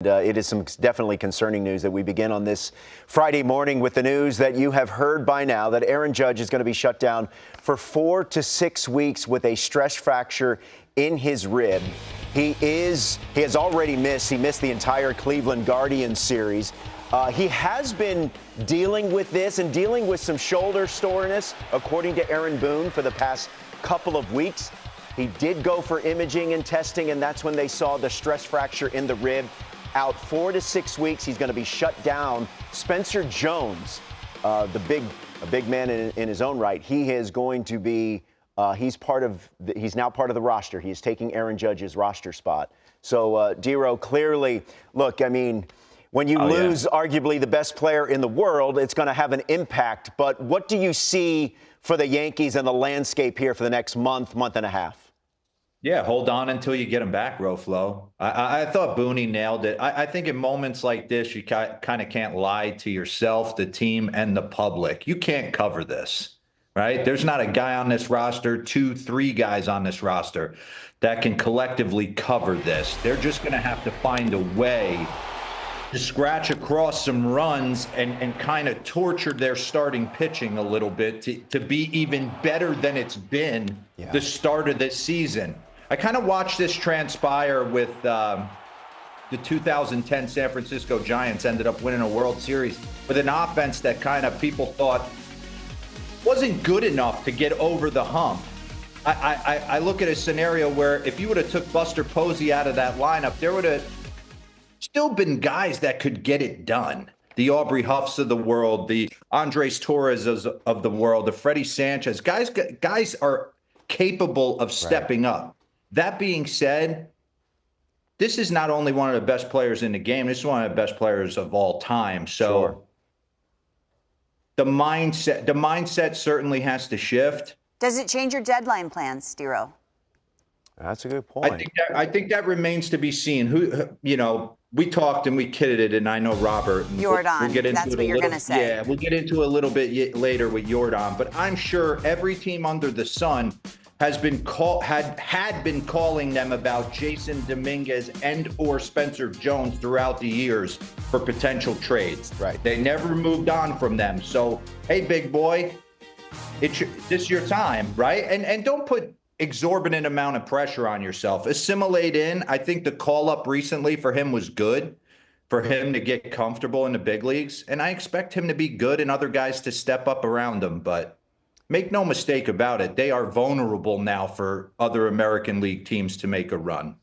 It is some definitely concerning news that we begin on this Friday morning with the news that you have heard by now that Aaron Judge is going to be shut down for 4 to 6 weeks with a stress fracture in his rib. He has already missed the entire Cleveland Guardians series. He has been dealing with this and dealing with some shoulder soreness, according to Aaron Boone, for the past couple of weeks. He did go for imaging and testing, and that's when they saw the stress fracture in the rib. Out 4 to 6 weeks, he's going to be shut down. Spencer Jones, a big man in his own right, he is going to be. He's now part of the roster. He is taking Aaron Judge's roster spot. So, Dero, clearly, look, I mean, when you lose arguably the best player in the world, it's going to have an impact. But what do you see for the Yankees and the landscape here for the next month and a half? Yeah, hold on until you get him back, Roflo. I thought Booney nailed it. I think in moments like this, you kind of can't lie to yourself, the team, and the public. You can't cover this, right? There's not a guy on this roster, 2, 3 guys on this roster that can collectively cover this. They're just going to have to find a way to scratch across some runs and kind of torture their starting pitching a little bit to be even better than it's been the start of this season. I kind of watched this transpire with the 2010 San Francisco Giants ended up winning a World Series with an offense that kind of people thought wasn't good enough to get over the hump. I look at a scenario where if you would have took Buster Posey out of that lineup, there would have still been guys that could get it done. The Aubrey Huffs of the world, the Andres Torres of the world, the Freddie Sanchez. Guys are capable of stepping up. That being said, this is not only one of the best players in the game, this is one of the best players of all time. So the mindset certainly has to shift. Does it change your deadline plans, Dero? That's a good point. I think that remains to be seen. We talked and we kidded it, and I know Robert. Jordan, we'll get into that's what you're going to say. Yeah, we'll get into a little bit later with Jordan, but I'm sure every team under the sun has been had been calling them about Jason Dominguez and or Spencer Jones throughout the years for potential trades. Right. They never moved on from them. So, hey, big boy, this is your time, right? And don't put exorbitant amount of pressure on yourself. Assimilate in. I think the call up recently for him was good for him to get comfortable in the big leagues. And I expect him to be good and other guys to step up around him. But make no mistake about it, they are vulnerable now for other American League teams to make a run.